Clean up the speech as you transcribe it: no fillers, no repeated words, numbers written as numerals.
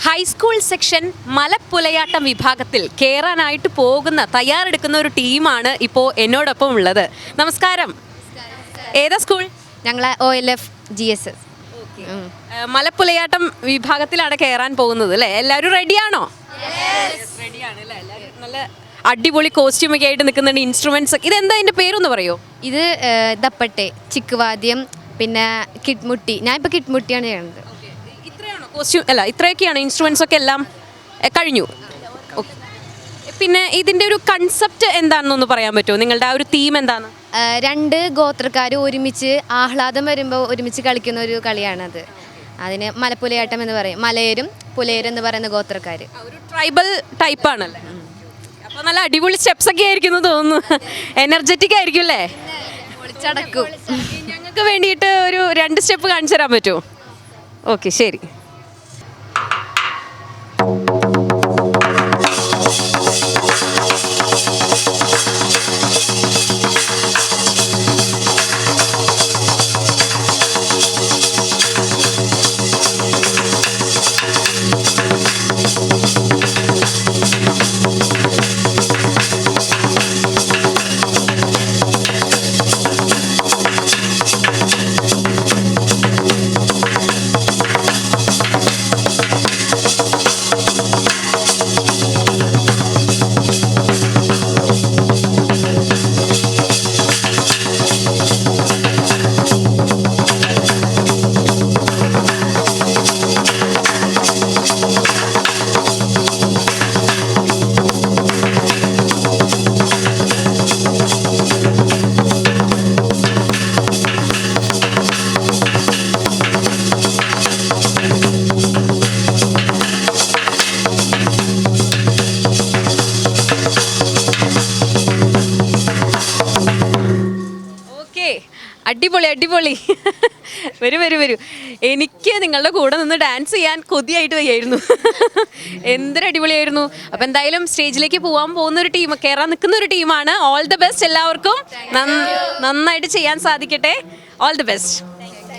High school section Malapulayattam വിഭാഗത്തിൽ കയറാനായിട്ട് തയ്യാറെടുക്കുന്ന ഒരു ടീമാണ് ഇപ്പോൾ എന്നോടൊപ്പം ഉള്ളത്. നമസ്കാരം. ഏതാ സ്കൂൾ? ഞങ്ങൾ OLF GSS. മലപ്പുലയാട്ടം വിഭാഗത്തിലാണ് കയറാൻ പോകുന്നത് അല്ലേ? എല്ലാവരും റെഡിയാണോ? റെഡിയാണ് അല്ലേ? നല്ല അടിപൊളി കോസ്റ്റ്യൂമൊക്കെ ആയിട്ട് നിൽക്കുന്നുണ്ട്. ഇൻസ്ട്രുമെന്റ്സ് ഇതെന്താ അതിൻ്റെ പേരൊന്ന് പറയോ? ഇത് ദപ്പട്ടെ, ചിക്കുവാദ്യം, പിന്നെ കിഡ്മുട്ടി. ഞാനിപ്പോൾ കിഡ്മുട്ടിയാണ് ചെയ്യുന്നത്. ഇത്രയാണോ കോസ്റ്റ്യൂം? അല്ല, ഇത്രയൊക്കെയാണ് ഇൻസ്ട്രുമെന്റ്സ് ഒക്കെ എല്ലാം കഴിഞ്ഞു. പിന്നെ ഇതിൻ്റെ ഒരു കൺസെപ്റ്റ് എന്താണെന്നൊന്ന് പറയാൻ പറ്റുമോ? നിങ്ങളുടെ ആ ഒരു തീം എന്താണ്? രണ്ട് ഗോത്രക്കാർ ഒരുമിച്ച് ആഹ്ലാദം വരുമ്പോൾ ഒരുമിച്ച് കളിക്കുന്ന ഒരു കളിയാണത്. അതിന് മലപ്പുലയാട്ടം എന്ന് പറയും. മലയരും പുലയരും എന്ന് പറയുന്ന ഗോത്രക്കാർ. ഒരു ട്രൈബൽ ടൈപ്പാണല്ലേ? അപ്പോൾ നല്ല അടിപൊളി സ്റ്റെപ്സ് ഒക്കെ ആയിരിക്കും എന്ന് തോന്നുന്നു. എനർജറ്റിക് ആയിരിക്കും അല്ലേ? പൊളിച്ചടക്കും. ഞങ്ങൾക്ക് വേണ്ടിയിട്ട് ഒരു 2 സ്റ്റെപ്പ് കാണിച്ചു തരാൻ പറ്റുമോ? ഓക്കെ, ശരി. അടിപൊളി അടിപൊളി. വരൂ. എനിക്ക് നിങ്ങളുടെ കൂടെ നിന്ന് ഡാൻസ് ചെയ്യാൻ കൊതിയായിട്ട് വയ്യായിരുന്നു. എന്തൊരു അടിപൊളിയായിരുന്നു. അപ്പം എന്തായാലും സ്റ്റേജിലേക്ക് പോകാൻ പോകുന്ന ഒരു ടീം, കയറാൻ നിൽക്കുന്ന ഒരു ടീമാണ്. ഓൾ ദി ബെസ്റ്റ് എല്ലാവർക്കും. നന്നായിട്ട് ചെയ്യാൻ സാധിക്കട്ടെ. All the best.